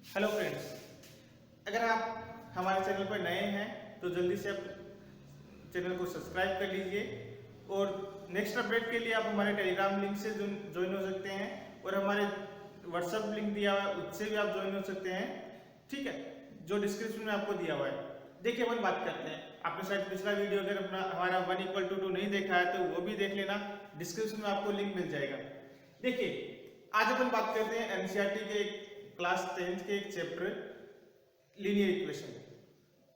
Hello friends, अगर आप हमारे चैनल पर नए हैं तो जल्दी से आप चैनल को सब्सक्राइब कर लीजिए और नेक्स्ट अपडेट के लिए आप हमारे टेलीग्राम लिंक से ज्वाइन हो सकते हैं और हमारे व्हाट्सएप लिंक दिया हुआ है उससे भी आप ज्वाइन हो सकते हैं। ठीक है, जो डिस्क्रिप्शन में आपको दिया हुआ है। देखिए अपन बात करते हैं। आपने शायद पिछला वीडियो अगर अपना हमारा 1=2 नहीं देखा है तो वो भी देख लेना, डिस्क्रिप्शन में आपको लिंक मिल जाएगा। देखिए आज अपन बात करते हैं एनसीईआरटी के क्लास 10th के एक चैप्टर लीनियर इक्वेशन।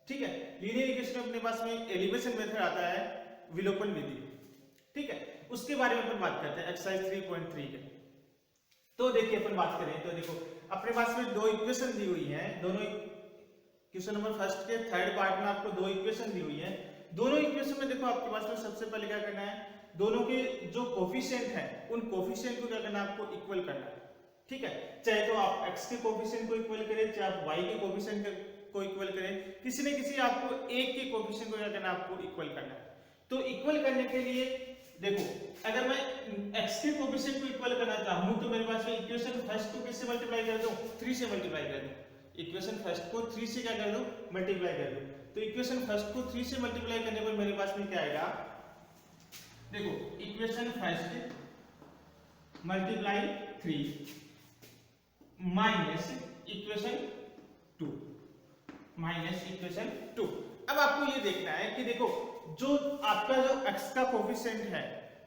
ठीक है, लीनियर इक्वेशन अपने पास में एलिवेशन मेथड आता है, विलोपन विधि। ठीक है, उसके बारे में अपन बात करते हैं एक्सरसाइज 3.3 के। तो देखिए अपन बात करें तो देखो अपने पास में दो इक्वेशन दी हुई है। दोनों क्वेश्चन नंबर फर्स्ट के थर्ड पार्ट में आपको दो इक्वेशन दी हुई है। दोनों इक्वेशन में देखो आपके पास में सबसे पहले क्या करना है, दोनों के जो कोफिशिएंट है उन कोफिशिएंट को क्या करना है, आपको इक्वल करना है। ठीक है, चाहे तो आप x के कोफिशिएंट को इक्वल करें, चाहे आप y के कोफिशिएंट को इक्वल करें, किसी न किसी आपको एक के कोफिशिएंट को क्या करना है, आपको इक्वल करना है। तो इक्वल करने के लिए देखो अगर मैं x के कोफिशिएंट को इक्वल करना चाहूं तो मेरे पास में इक्वेशन फर्स्ट को किससे मल्टीप्लाई कर दूं, 3 से मल्टीप्लाई कर दूं। इक्वेशन फर्स्ट को 3 से क्या कर दूं, मल्टीप्लाई कर दूं। तो इक्वेशन फर्स्ट को 3 से मल्टीप्लाई करने पर मेरे पास में क्या आएगा, देखो equation first multiply 3 minus equation 2 minus equation 2। अब आपको ये देखना है कि देखो जो आपका जो x का कोफिशिएंट है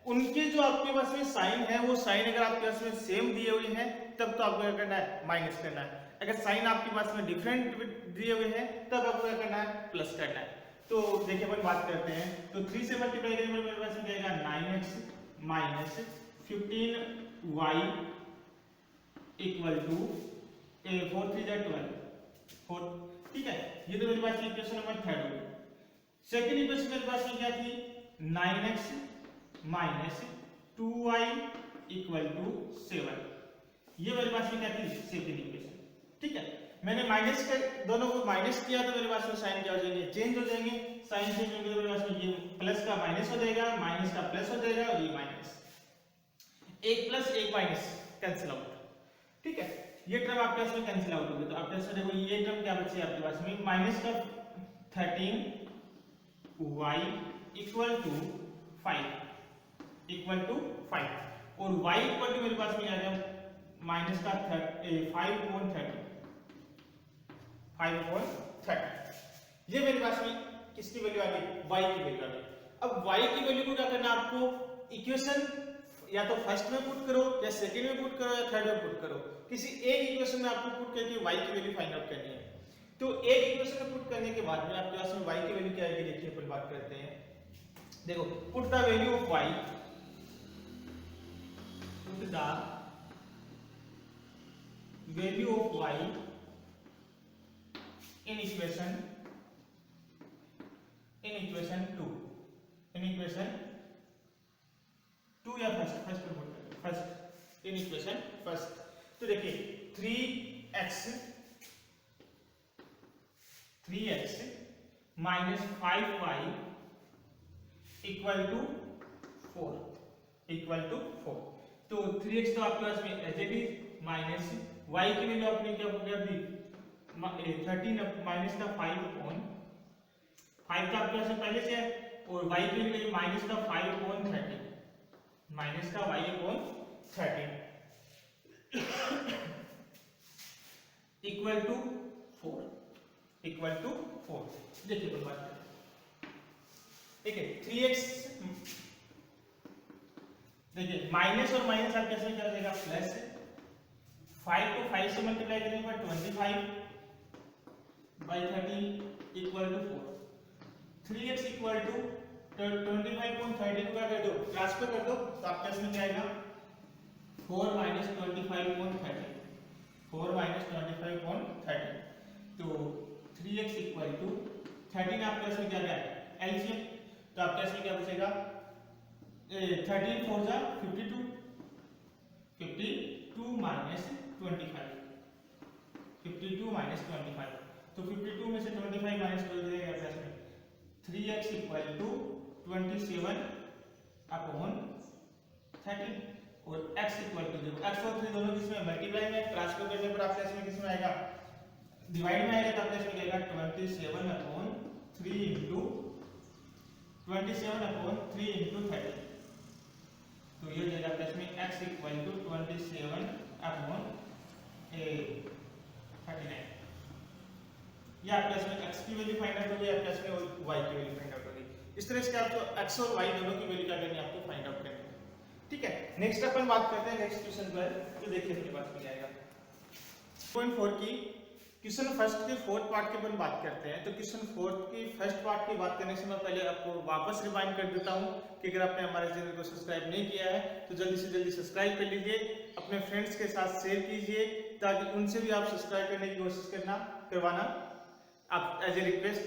उनके जो आपके पास में साइन है वो साइन अगर आपके पास में सेम दिए हुए हैं तब तो आपको क्या करना है, माइनस करना है। अगर साइन आपके पास में डिफरेंट दिए हुए हैं तब आपको क्या करना है, प्लस करना है। तो देखिए अपन बात करते हैं तो 3 से मल्टीप्लाई करने पर मेरे पास में क्या आएगा, 9x minus 15y equal to 4 3 12। ठीक है, ये तो मेरे पास इक्वेशन नंबर थर्ड हो गई। सेकंड इक्वेशन मेरे पास में क्या थी, 9x minus 2y equal to 7। ये मेरे पास में क्या थी, सेकंड इक्वेशन। ठीक है, मैंने माइनस कर दोनों को माइनस किया तो मेरे पास में साइन क्या हो जाएंगे, चेंज हो जाएंगे। साइन चेंज होंगे तो मेरे पास में ये प्लस का माइनस हो जाएगा, माइनस का प्लस हो जाएगा और ये माइनस, एक प्लस एक माइनस कैंसिल आउट। ठीक है, ये टर्म आपके पास में कैंसिल आउट हो गया। तो आपके पास देखो ये टर्म क्या बचे आपके पास में, माइनस का 13y equal to 5 equal to 5 और y इक्वल टू मेरे पास में आ गया माइनस का 5/30। ये मेरे पास में किसकी वैल्यू आ गई, y की वैल्यू आ गई। अब y की वैल्यू को क्या करना है, आपको इक्वेशन या तो फर्स्ट में पुट करो या सेकंड में पुट करो या थर्ड में पुट करो, किसी एक इक्वेशन में आपको पुट करके y की वैल्यू फाइंड आउट करनी है। तो एक इक्वेशन में पुट करने के बाद में आपके पास में y की वैल्यू क्या आएगी, देखिए अपन बात करते हैं। देखो put the value of y, put the value of y in equation 2 या फर्स्ट इन इक्वेशन फर्स्ट। तो देखिए 3x minus 5y equal to 4 तो 3x तो आपके पास में as it is minus y की वैल्यू आपने क्या कर दी, 13 माइनस का 5 का आपके पास पहले से है और y की वैल्यू माइनस का 5/30 माइनस का y/30 इक्वल टू 4। देखिए कोई बात नहीं। ठीक है, 3x देखिए माइनस और माइनस आप कैसे क्या हो जाएगा, प्लस 5 को 5 से मल्टीप्लाई करने पर 25/30 equal to 4। 3x equal to 25/30 को क्या कर दो, ट्रांसफर कर दो तो आपके पास में क्या आएगा, 4 माइनस 25/30 तो 3x इक्वल टू 13 आपके पास में क्या गया, एलसीएम। तो आपके पास में क्या बचेगा, 13 4 जा 52 माइनस 25 तो 52 में से 25 माइनस कर देगा आपके पास में 3x इक्वल टू 27/13 और x इक्वल टू, देखो x और 3 दोनों किसमें मल्टीप्लाई में, ट्रांसफर करने पर आपके पास में किसमें आएगा, डिवाइड में आएगा तो आपका इसमें क्या आएगा 27/3 इंटू 27/3 इंटू 30। तो ये जाएगा आपका इसमें x इक्वल टू 27/39। ये आपका इसमें x की वैल्यू फाइंड आउट होगी, आपका इसमें y की वैल्यू फाइंड आउट होगी। इस तरह से आपको x और y दोनों की वैल्यू क्या करनी है, आपको फाइंड आउट करनी है। ठीक है, नेक्स्ट अपन बात करते हैं नेक्स्ट क्वेश्चन पर। तो देखिए अपने पास में आएगा 4 की क्वेश्चन फर्स्ट के फोर्थ पार्ट के अपन बात करते हैं। तो क्वेश्चन फोर्थ की फर्स्ट पार्ट की बात करने से मैं पहले आपको वापस रिमाइंड कर देता हूं कि अगर आपने हमारे चैनल को सब्सक्राइब नहीं किया है तो जल्दी से जल्दी सब्सक्राइब कर लीजिए, अपने फ्रेंड्स के साथ शेयर कीजिए ताकि उनसे भी आप सब्सक्राइब करने की कोशिश करवाना आप एज ए रिक्वेस्ट।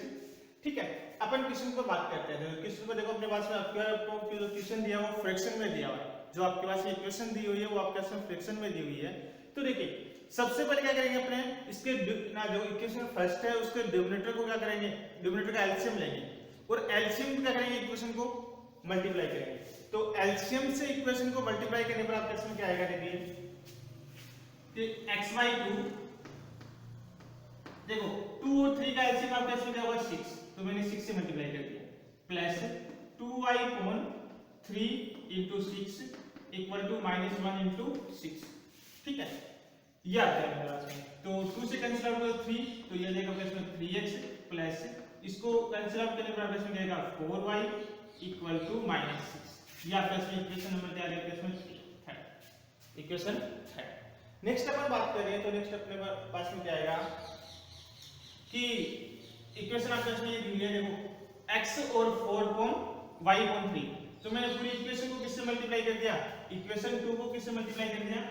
ठीक है, अपन क्वेश्चन पर बात करते हैं। क्वेश्चन को देखो अपने पास में आपको जो क्वेश्चन दिया हुआ फ्रैक्शन में दिया हुआ है, जो आपके पास इक्वेशन दी हुई है वो आपके पास फ्रैक्शन में दी हुई है। तो देखिए सबसे पहले क्या करेंगे, अपने इसके ना जो इक्वेशन फर्स्ट है उसके डिनोमिनेटर को क्या करेंगे, डिनोमिनेटर का एलसीएम लेंगे और एलसीएम क्या करेंगे, इक्वेशन को मल्टीप्लाई करेंगे। तो एलसीएम से इक्वेशन को मल्टीप्लाई करने पर आपके इसमें क्या आएगा, देखिए x/2 देखो 2 और 3 का एलसीएम आपके इसमें क्या होगा 6, तो मैंने 6 से मल्टीप्लाई कर दिया, plus 2y/3 into 6 equal to -1 into 6। ठीक है, ये आता है मेरे पास में। तो 2 से कैंसिल आउट करो 3, तो ये देगा अपने इसमें 3x प्लस इसको कैंसिल आउट करने पर आपके इसमें जाएगा 4y इक्वल टू -6। ये आपका इसमें इक्वेशन नंबर क्या आ गया, इसमें 3 इक्वेशन 3। नेक्स्ट अपन बात करें तो नेक्स्ट अपने पास में क्या आएगा कि इक्वेशन आपके इसमें ये दी है, देखो x और 4 को y/3। तो मैंने पूरी इक्वेशन को किससे मल्टीप्लाई कर दिया, इक्वेशन 2 को किससे मल्टीप्लाई कर दिया,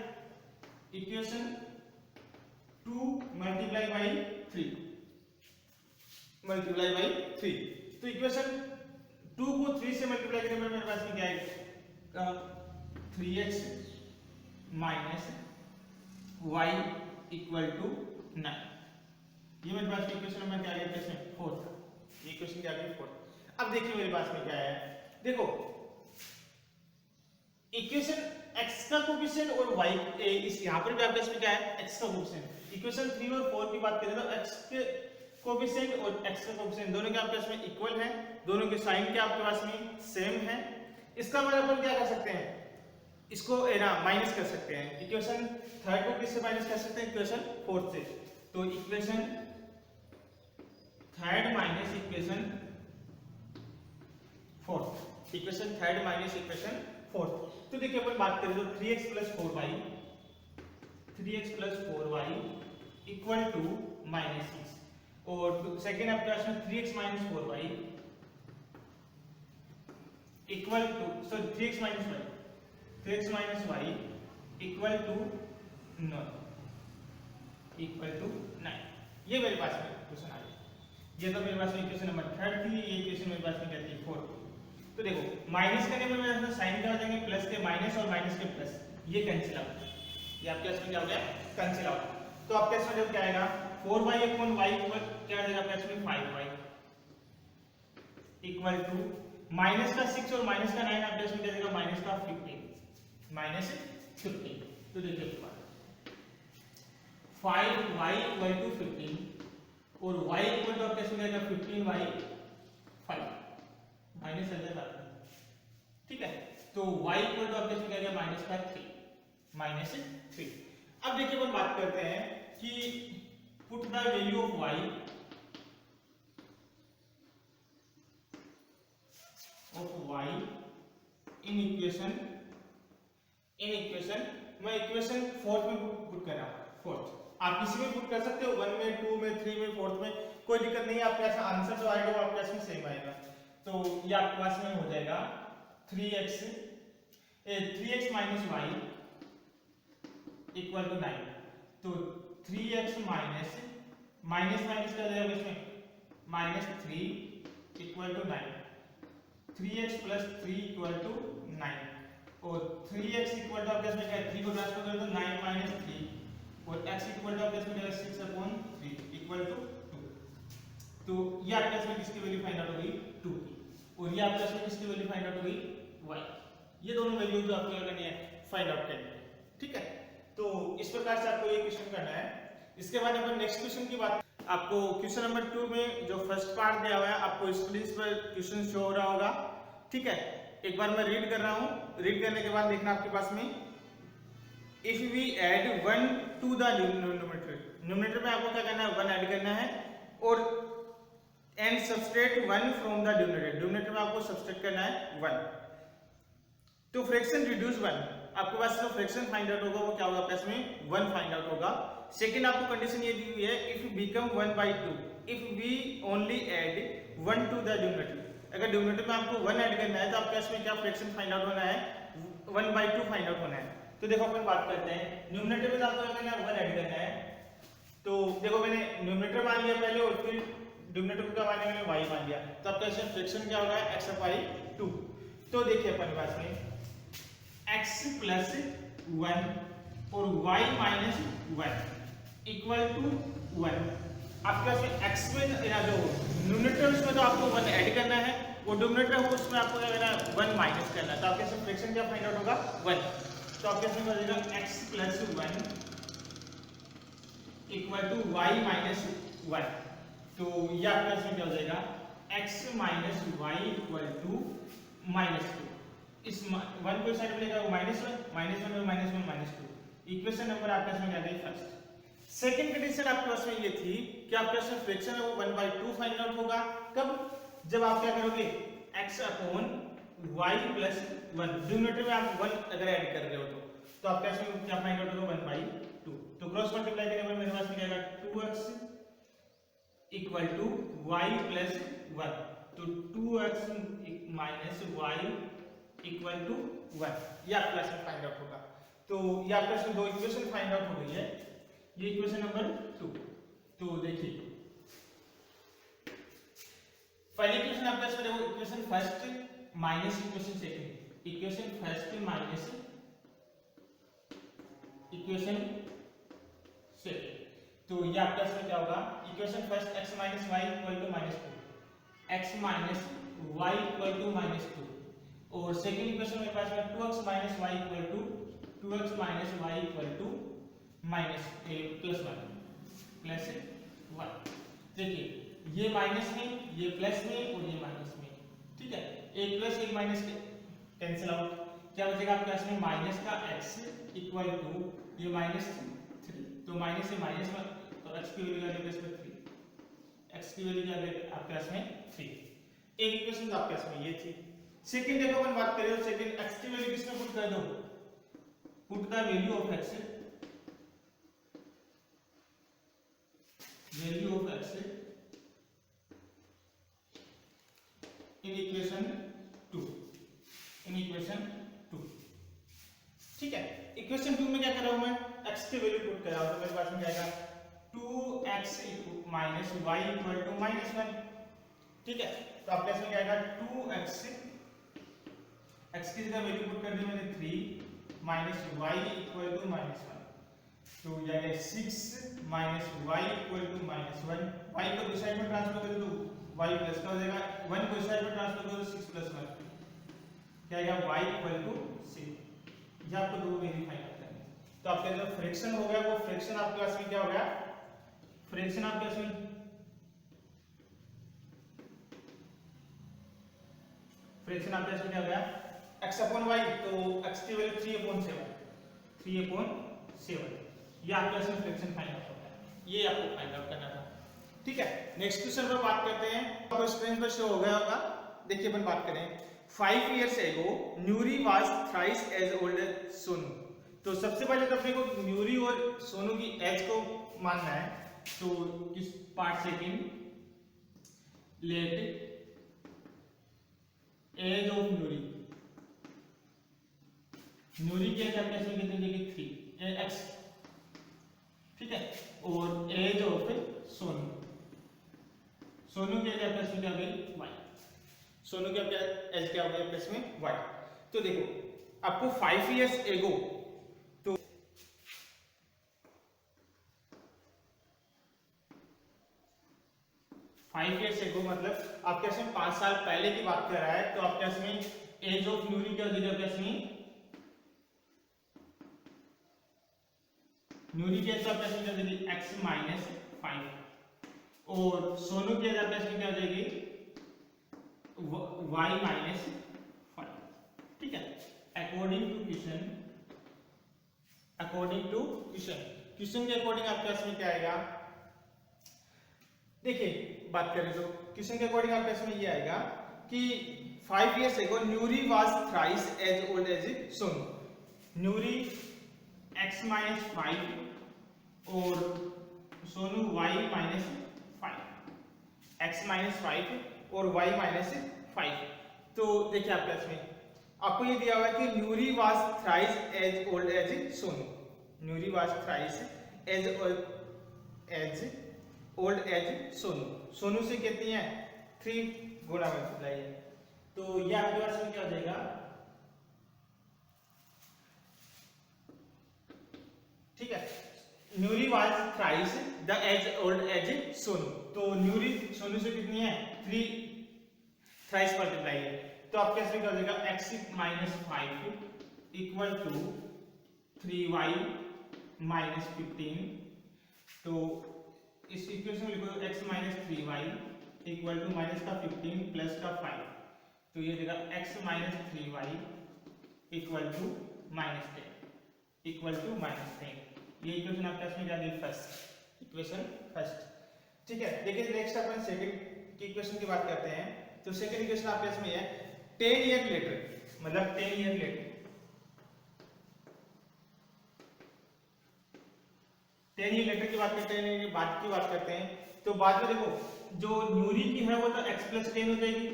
equation 2 multiply by 3 multiply by 3। तो इक्वेशन 2 को 3 से मल्टीप्लाई करने पर मेरे पास में क्या आएगा 3x minus y equal to 9। ये मेरे पास इक्वेशन नंबर क्या आ गया, इसमें 4। इक्वेशन क्या आ गई 4। अब देखिए मेरे पास में क्या है, देखो इक्वेशन x का कोएफिशिएंट और y इस यहां पर भी आपके इसमें क्या है x का कोएफिशिएंट। इक्वेशन 3 और 4 की बात करें तो x के कोएफिशिएंट और x का कोएफिशिएंट दोनों के आपके इसमें इक्वल है, दोनों के साइन के आपके पास में सेम है। इसका मतलब अपन क्या कर सकते हैं, इसको ना माइनस कर सकते हैं। इक्वेशन 3 को किससे माइनस कर सकते हैं, इक्वेशन 4 से। तो equation 3 minus equation 4, equation 3 minus equation 4। तो देखिए अपन बात करें तो 3x plus 4y equal to -6 और सेकेंड आपके पास में 3x minus 4y equal to 3x minus y equal to 9 ये मेरे पास में क्वेश्चन आ गया। ये तो मेरे पास में इक्वेशन नंबर 3 थी, ये इक्वेशन मेरे पास में क्या थी 4। तो देखो माइनस करने पर मेरे साइन क्या हो जाएंगे, प्लस के माइनस और माइनस के प्लस, ये कैंसिल आउट, ये आपके इसमें क्या हो गया कैंसिल आउट। तो आपके इसमें जब क्या आएगा 4y अपॉन y इक्वल क्या आ जाएगा आपके इसमें 5y इक्वल टू माइनस का 6 और माइनस का 9 आपके इसमें क्या आ जाएगा माइनस का 15। तो देखिए 5y इक्वल टू 15 और y इक्वल टू आपके इसमें क्या 15y 5 माइनस आ जाएगा। ठीक है, तो y इक्वल टू आपके इसमें क्या गया -3। अब देखिए अपन बात करते हैं कि put the value of y in equation मैं इक्वेशन 4 में पुट कर रहा हूं। 4 आप किसी में पुट कर सकते हो, 1 में 2 में 3 में 4 में, कोई दिक्कत नहीं है। आपके पास आंसर जो आएगा वो आपके पास में सेम आएगा। तो ये आपके पास में हो जाएगा 3x minus y equal to 9। तो 3x माइनस माइनस क्या जाएगा इसमें -3 equal to 9, 3x plus 3 equal to 9 और 3x इक्वल टू आपके इसमें क्या है 3 को ट्रांसफर कर दो 9 माइनस 3 और x इक्वल टू आपके इसमें क्या है 6/3 इक्वल टू 2। तो ये आपके इसमें किसकी वैल्यू फाइंड आउट होगी 2 की, और ये आपके इसमें किसकी वैल्यू फाइंड आउट होगी y। ये दोनों वैल्यू जो आपको करनी है फाइंड आउट करनी है। ठीक है, तो इस प्रकार से आपको ये क्वेश्चन करना है। इसके बाद अपन नेक्स्ट क्वेश्चन की बात आपको क्वेश्चन नंबर 2 में जो फर्स्ट पार्ट दिया हुआ है आपको स्क्रीन पर क्वेश्चन शो हो रहा होगा, ठीक है। एक बार मैं रीड कर रहा हूँ, रीड करने के बाद देखना आपके पास में if we add 1 to the numerator, numerator में आपको क्या करना है 1 ऐड करना है और and subtract 1 from the denominator, denominator में आपको सबट्रैक्ट करना है 1। तो फ्रैक्शन रिड्यूस 1, आपके पास जो फ्रैक्शन फाइंड आउट होगा वो क्या होगा, प्लस में 1 फाइंड आउट होगा। सेकंड आपको कंडीशन ये दी हुई है if become 1/2, if we only add 1 to the denominator, अगर डिनोमिनेटर में आपको 1 ऐड करना है तो आपके पास में क्या फ्रैक्शन फाइंड आउट होना है 1/2 फाइंड आउट होना है। तो देखो अपन बात करते हैं, न्यूमरेटर में तो आपको क्या करना है 1 ऐड करना है। तो देखो मैंने न्यूमरेटर मान लिया पहले और फिर डिनोमिनेटर को क्या मान लिया मैंने y मान लिया, तो आपका इसमें फ्रैक्शन क्या होगा x/2। तो देखिए अपन के पास में x प्लस 1 और y माइनस 1 इक्वल टू 1। आपके पास में x में या जो न्यूमरेटर उसमें तो आपको 1 ऐड करना है, वो डिनोमिनेटर हो उसमें आपको क्या करना है 1 माइनस करना है। तो आपके इसमें फ्रैक्शन क्या फाइंड आउट होगा 1। तो आपके इसमें बचेगा x plus 1 equal to y minus 1। तो ये आपके इसमें क्या हो जाएगा x minus y equal to -2। इस 1 को साइड में लेकर -1 -1 और -1 -2। इक्वेशन नंबर आपके इसमें क्या गई फर्स्ट। सेकंड कंडीशन आपके पास में ये थी कि आपके पास में फ्रैक्शन है वो 1/2 फाइंड आउट होगा कब, जब आप क्या करोगे x upon y plus 1, denominator में आप 1 अगर ऐड कर रहे हो तो आपके पास में क्या फाइंड आउट होगा 1/2। तो क्रॉस मल्टीप्लाई करने पर मेरे पास में क्या आएगा 2x equal to y plus 1। तो 2x minus y equal to 1, ये आपके पास में फाइंड आउट होगा। तो ये आपके पास में दो इक्वेशन फाइंड आउट हो गई है, ये इक्वेशन नंबर 2। तो देखिए पहली इक्वेशन आपके पास में देखो equation first minus equation second, equation first minus equation second. तो ये आपके पास में क्या होगा equation first x minus y equal to -2, x minus y equal to -2 और सेकंड इक्वेशन मेरे पास में 2x minus y equal to 2x minus y equal to plus 1। देखिए ये माइनस में, ये प्लस में और ये माइनस में, ठीक है। एक प्लस एक माइनस कैंसिल आउट, क्या बचेगा आपके पास में माइनस का x इक्वल टू ये -3, तो माइनस से माइनस में तो x की वैल्यू आ गई 3, x की वैल्यू क्या आ गई आपके पास में 3। एक इक्वेशन तो आपके पास में ये थी। सेकंड देखो अपन बात करें तो सेकंड x की वैल्यू किसमें पुट कर दो, put the value of x, value of x in equation 2, in equation 2, ठीक है। इक्वेशन 2 में क्या कर रहा हूं मैं x की वैल्यू पुट कर रहा हूं, तो मेरे पास में जाएगा 2x minus y equal to -1, ठीक है। तो आपके पास में क्या आएगा 2x, x की जगह वैल्यू पुट कर दी मैंने 3 माइनस y इक्वल टू -1, तो जाएगा 6 minus y equal to -1। y को दूसरी साइड में ट्रांसफर कर दो y प्लस का हो जाएगा, 1 को इस साइड में ट्रांसफर करो 6 प्लस 1 क्या आएगा y इक्वल टू 6। ये आपको दो वैल्यू फाइंड आउट करनी है। तो आपका जो फ्रैक्शन हो गया वो फ्रैक्शन आपके पास में क्या हो गया, फ्रैक्शन आपके पास में फ्रैक्शन आपके पास में क्या हो गया x अपॉन y, तो x की वैल्यू 3/7, 3/7, ये आपके पास में फ्रैक्शन फाइंड आउट होता है, ये आपको फाइंड आउट करना था, ठीक है। नेक्स्ट क्वेश्चन पर बात करते हैं, आपको स्क्रीन पर शो हो गया होगा। देखिए अपन बात करें 5 years ago Nyuri was thrice as old as Sonu. तो सबसे पहले तो अपने को न्यूरी और सोनू की एज को मानना है, तो किस part second let age of Noori, Noori की एज आपके इसमें कितनी देगी 3 x, ठीक है। और एज ऑफ सोनू, सोनू की एज आपके इसमें क्या गई y, सोनू की एज क्या हो गया प्लस में y। तो देखो आपको 5 years ago, तो 5 years ago मतलब आपके इसमें 5 साल पहले की बात कर रहा है, तो आपके इसमें एज ऑफ न्यूरी क्या हो जाएगी आपके इसमें, न्यूरी की एज आपके इसमें क्या हो जाएगी x माइनस 5, और सोनू की आपके इसमें क्या हो जाएगी y माइनस 5। ठीक है, according to question, according to question, question के अकॉर्डिंग आपके पास में क्या आएगा, देखिए बात करें तो क्वेश्चन के अकॉर्डिंग आपके पास में ये आएगा कि 5 years ago Nuri was thrice as old as Sonu। Nuri x minus 5 और Sonu y minus 5, x minus 5 और y minus 5। तो देखिए आपके पास में आपको ये दिया हुआ है कि न्यूरी was thrice as old as Sonu, Nyuri was thrice as old as Sonu, Sonu से कितनी है 3 गुना मल्टीप्लाई है। तो ये आपके पास में क्या हो जाएगा, ठीक है, Noori was thrice the age old age Sonu. तो न्यूरी सोनू से कितनी है 3 थ्राइस मल्टीप्लाई है। तो आपके पास में क्या हो जाएगा x minus 5 equal to 3y minus 15। तो इस इक्वेशन में लिखो x minus 3y equal to minus का 15 प्लस का 5। तो ये देगा x minus 3y equal to minus 10 equal to minus 10। ये इक्वेशन आपके पास में क्या गई फर्स्ट, इक्वेशन फर्स्ट। ठीक है, देखिए नेक्स्ट अपन सेकंड की इक्वेशन की बात करते हैं। तो सेकंड इक्वेशन आपके पास में है 10 ईयर लेटर, मतलब 10 ईयर लेटर, 10 ईयर लेटर की बात करते हैं, बाद की बात करते हैं। तो बाद में देखो जो न्यूरी की है वो तो x प्लस 10 हो जाएगी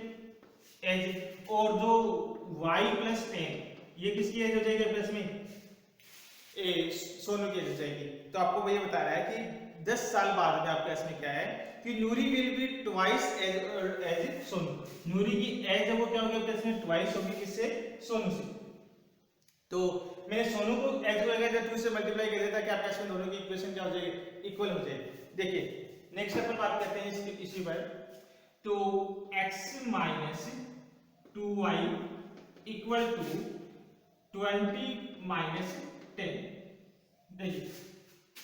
एज, और जो y प्लस 10 ये किसकी एज हो जाएगी प्लस में सोनू की एज हो जाएगी। तो आपको भैया बता रहा है कि 10 साल बाद में आपके इसमें क्या है कि Noori will be twice age Sonu, Noori की एज है वो क्या होगी आपके इसमें ट्वाइस होगी किससे, सोनू से। तो मैंने सोनू को एज को अगर 2 से मल्टीप्लाई कर दिया था कि आपके इसमें दोनों की इक्वेशन क्या हो जाएगी, इक्वल हो जाएगी। देखिए नेक्स्ट अपन बात करते हैं इसी पर। तो x minus 2y equal to 20 minus 10। देखिए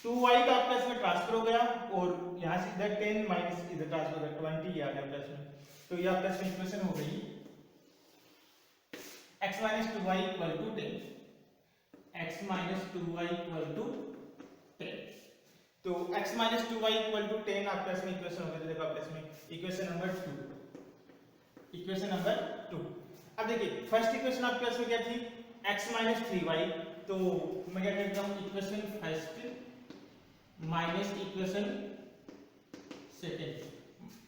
2y का आपका इसमें ट्रांसफर हो गया और यहाँ से इधर 10 माइनस इधर ट्रांसफर हो गया 20 आ गया प्लस में। तो ये आपका इसमें इक्वेशन हो गई x minus 2y equal to 10, x minus 2y equal to 10। तो x minus 2y equal to 10 आपका इसमें इक्वेशन हो गया। देखो आपका इसमें इक्वेशन नंबर 2, इक्वेशन नंबर 2। अब देखिए फर्स्ट इक्वेशन आपके पास में क्या थी x माइनस 3y। तो मैं क्या करता हूँ equation first minus equation second,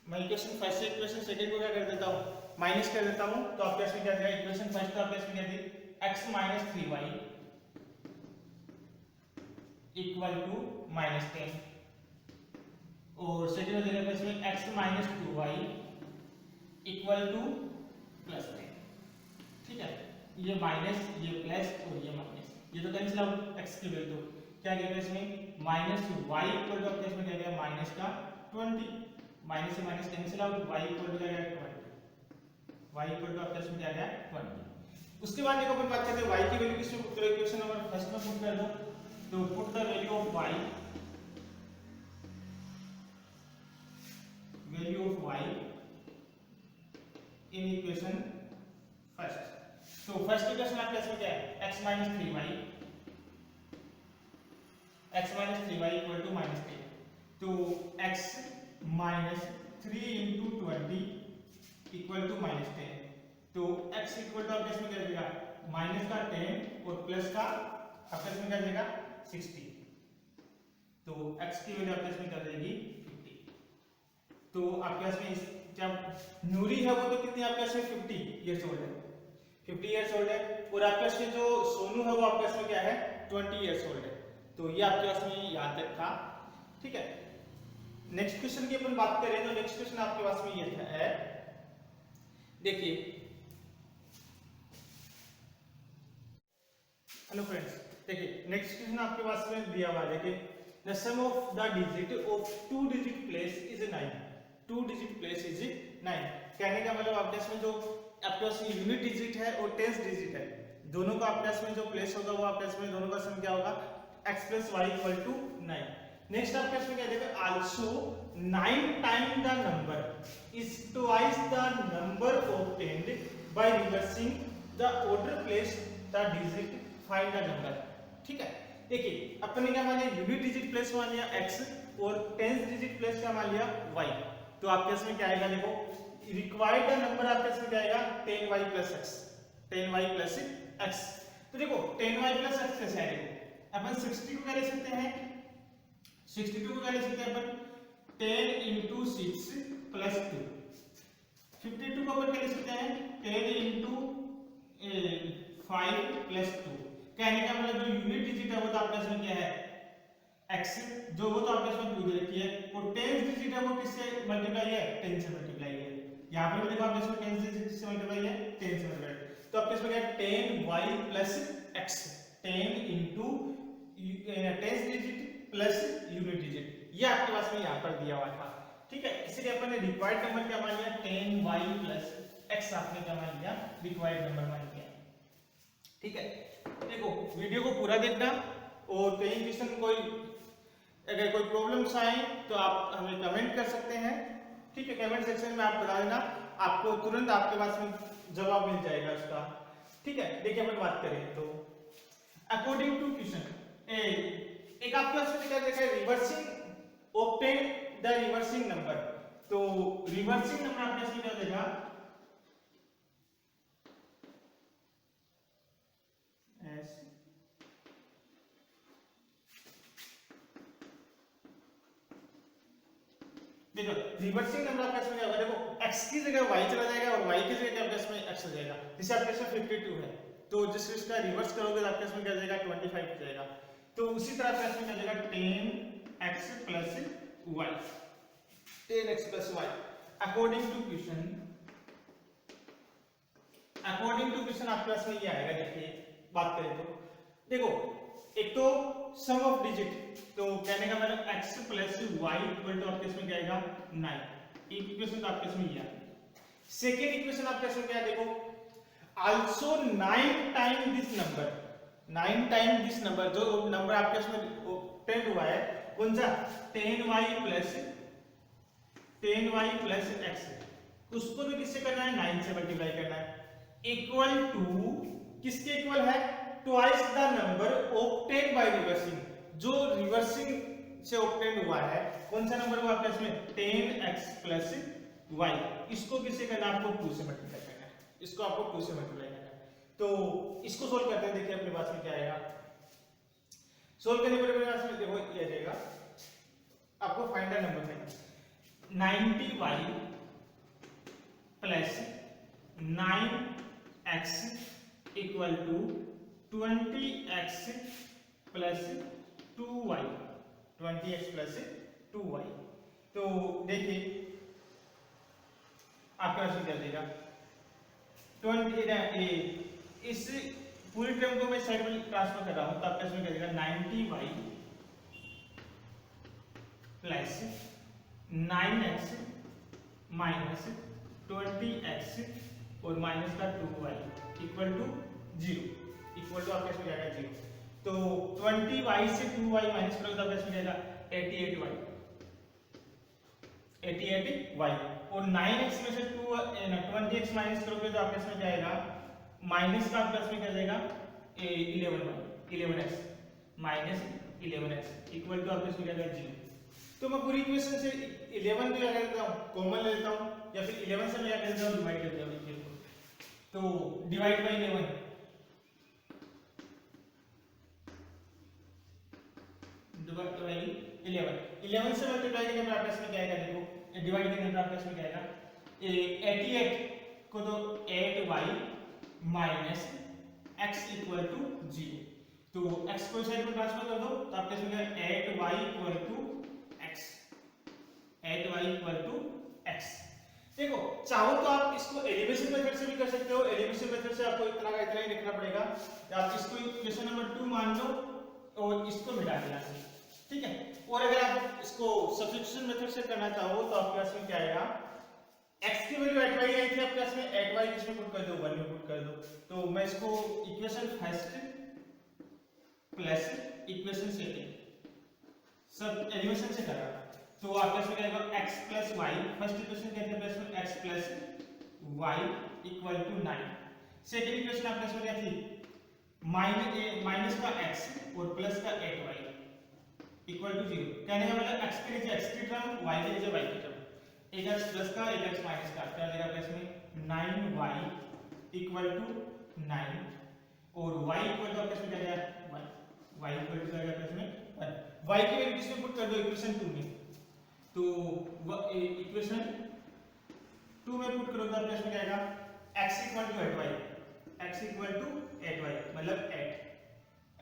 मैं इक्वेशन फर्स्ट से इक्वेशन सेकंड को क्या कर देता हूँ माइनस कर देता हूँ। तो आपके इसमें क्या था इक्वेशन फर्स्ट तो आपके इसमें क्या थी x minus 3y equal to minus 10 और सेकंड हो जाएगा इसमें x minus 2y equal to plus 10। ठीक है, ये माइनस ये प्लस और ये माइनस, ये तो कैंसिल आउट x की वैल्यू क्या गया इसमें माइनस y इक्वल टू आपके इसमें क्या गया माइनस का 20, माइनस से minus cancel out y equal to क्या गया 20, y इक्वल टू आपके इसमें क्या गया 20। उसके बाद देखो अपन बात करते हैं y की वैल्यू किसमें पुट करो, इक्वेशन नंबर फर्स्ट में पुट कर दो। तो put the value of y, value of y in equation first. तो फर्स्ट इक्वेशन आपके इसमें क्या है x minus 3y, x minus 3y equal to minus 10। तो x minus 3 into 20 equal to minus 10। तो x इक्वल टू आपके इसमें क्या जाएगा माइनस का 10 और प्लस का आपके इसमें क्या जाएगा 60। तो x की वैल्यू आपके इसमें क्या जाएगी 50। तो आपके पास में जब न्यूरी है वो तो कितनी आपके पास में 50 इयर्स ओल्ड है, 50 इयर्स ओल्ड है। और आपके पास में जो सोनू है वो आपके पास में क्या है 20 इयर्स ओल्ड है। तो ये आपके पास में याद तक था। ठीक है, नेक्स्ट क्वेश्चन की अपन बात करें तो नेक्स्ट क्वेश्चन आपके पास में ये है, देखिए हेलो फ्रेंड्स, देखिए नेक्स्ट क्वेश्चन आपके पास में दिया हुआ है। देखिए the sum of the digit of 2 digit place is 9, 2 digit place is 9। कहने का मतलब आपके पास में जो आपके पास में यूनिट डिजिट है और टेंस डिजिट है, दोनों का आपके पास में जो प्लेस होगा वो आपके पास में दोनों का सम क्या होगा x plus y equal to 9। Next आपके पास में क्या देगा also 9 time the number is twice the number obtained by reversing the order place the digit find the number. ठीक है, देखिए अपने क्या मान लिया, यूनिट डिजिट प्लेस मान लिया x और टेंथ डिजिट प्लेस क्या मान लिया y। तो आपके इसमें क्या आएगा, देखो रिक्वायर्ड नंबर आपके इसमें क्या आएगा 10y plus x, 10y plus x। तो देखो 10y प्लस x कैसे आएगा, अपन 60 को क्या ले सकते हैं, 62 को क्या ले सकते हैं अपन 10 into 6 प्लस 2। 52 को अपन क्या ले सकते हैं 10 into 5 प्लस 2। कहने का मतलब जो यूनिट डिजिट है वो तो आपके इसमें क्या है x, जो वो तो आपके इसमें 2 दे रखी है, और 10th डिजिट है वो किससे मल्टीप्लाई है 10 से मल्टीप्लाई है। यहां पर भी देखो आपके इसमें 10 डिजिट किससे मल्टीप्लाई है 10 से मल्टीप्लाई। तो आपके इसमें क्या है 10y plus x, 10 into 10th digit plus unit digit, ये आपके पास में यहां पर दिया हुआ था। ठीक है, इसलिए अपन ने रिक्वायर्ड नंबर क्या मान लिया 10y प्लस x, आपने क्या मान लिया रिक्वायर्ड नंबर मान लिया। ठीक है, देखो वीडियो को पूरा देखना, और कहीं क्वेश्चन कोई अगर कोई प्रॉब्लम्स आए तो आप हमें कमेंट कर सकते हैं। ठीक है, कमेंट सेक्शन में आप बता देना, आपको तुरंत आपके पास में जवाब मिल जाएगा उसका। ठीक है, देखिए अपन बात करें तो अकॉर्डिंग टू क्वेश्चन एक आपके पास में क्या देखा है reversing obtain the reversing number. तो रिवर्सिंग नंबर आपके पास में क्या देगा देखो रिवर्सिंग नंबर आपका इसमें क्या होगा, देखो x की जगह y चला जाएगा और y की जगह आपका इसमें x हो जाएगा। जैसे आपके इसमें 52 है तो जिस इसका रिवर्स करोगे तो आपके इसमें क्या जाएगा 25 हो जाएगा। तो उसी तरह आपके इसमें क्या जाएगा 10x plus y, 10x plus y according to question. According to question आपके पास में ये आएगा। देखिए बात करें तो देखो एक तो सम ऑफ डिजिट, तो कहने का मतलब x plus y equal to आपके इसमें क्या आएगा 9। इक्वेशन तो आपके इसमें ये है। सेकेंड इक्वेशन आपके इसमें क्या है, देखो also 9 time this number, 9 time this number, जो नंबर आपके इसमें ऑब्टेन हुआ है कौन सा 10y प्लस x, उसको भी किससे करना है 9 से मल्टीप्लाई करना है, इक्वल टू किसके इक्वल है twice the number obtain by reversing, जो रिवर्सिंग से ऑब्टेन हुआ है कौन सा नंबर हुआ आपका इसमें 10x प्लस y, इसको किससे करना है आपको 2 से मल्टीप्लाई करना है, इसको आपको 2 से मल्टीप्लाई करना है। तो इसको सोल्व करते हैं, देखिए अपने पास में क्या आएगा। सोल्व करने पर अपने पास में देखो ये आ जाएगा, आपको फाइंड द नंबर है 90y plus 9x equal to 20x plus 2y, 20x plus 2y। तो देखिए आपके पास क्या देगा 20, इस पूरी टर्म को मैं साइड में ट्रांसफर कर रहा हूं तो आपके पास में क्या देगा 90y plus 9x minus 20x और माइनस का 2y equal to 0, equal to आपके इसमें क्या आएगा 0। तो 20y से 2y माइनस करोगे तो आपके इसमें क्या आएगा 88y, 88y, और 9x में से 20x माइनस करोगे तो आपके इसमें क्या आएगा माइनस का आपके इसमें क्या जाएगा 11x minus 11x equal to आपके इसमें क्या आएगा 0। तो मैं पूरी इक्वेशन से 11 को क्या कर देता हूं कॉमन ले लेता हूं, या फिर 11 से मैं क्या कर देता हूं डिवाइड कर देता हूं। तो डिवाइड बाय 11, डिवाइड बाय 11 से मल्टीप्लाई करने पर आपके इसमें क्या आएगा, देखो डिवाइड करने पर आपके इसमें क्या आएगा 88 को तो 8y minus x equal to 0। तो x को साइड में ट्रांसफर कर दो तो आपके इसमें क्या है 8y equal to x, 8y equal to x। देखो चाहो तो आप इसको एलिमिनेशन मेथड से भी कर सकते हो, एलिमिनेशन मेथड से आपको इतना का इतना ही लिखना पड़ेगा, आप इसको इक्वेशन नंबर 2 मान लो और इसको मिटा देना, ठीक है। और अगर आप इसको सब्स्टिट्यूशन मेथड से करना चाहो तो आपके पास में क्या आएगा x की वैल्यू 8y आई थी आपके पास में 8y इसमें पुट कर दो 1 में पुट कर दो। तो मैं इसको equation first plus equation second सब एलिमिनेशन से कर रहा था, तो आपके इसमें क्या आएगा x plus y, first equation कहते हैं इसमें x plus y equal to 9। Second equation आपके इसमें क्या थी माइनस का x और प्लस का 8y इक्वल टू 0। कहने का मतलब x के नीचे x की टर्म, y के नीचे y की टर्म, एक x प्लस का एक x माइनस का, क्या देगा आपके इसमें 9y इक्वल टू 9 और y इक्वल टू आपके इसमें क्या आएगा y इक्वल टू क्या आएगा आपके इसमें 1। y की वैल्यू किसमें पुट कर दो इक्वेशन 2 में, तो इक्वेशन 2 में पुट करो तो आपके इसमें क्या आएगा x equal to 8y, x equal to 8y मतलब 8,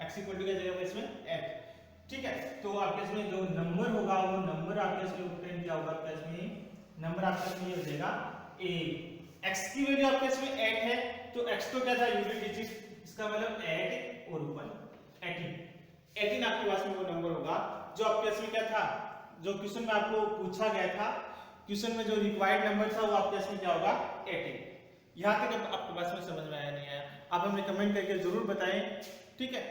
x इक्वल टू क्या जाएगा इसमें 8। ठीक है, तो आपके इसमें जो नंबर होगा वो नंबर आपके इसमें ऑब्टेन किया होगा, आपके इसमें नंबर आपके इसमें ये हो जाएगा a। x की वैल्यू आपके इसमें 8 है तो x तो क्या था यूनिट डिजिट, इसका मतलब 8 और 1 18 आपके पास में वो नंबर होगा जो आपके इसमें क्या था, जो क्वेश्चन में आपको पूछा गया था, क्वेश्चन में जो रिक्वायर्ड नंबर था वो आपके इसमें क्या होगा 18। यहाँ तक आपके पास में समझ में आया नहीं आया, आप हमें कमेंट करके जरूर बताएं। ठीक है।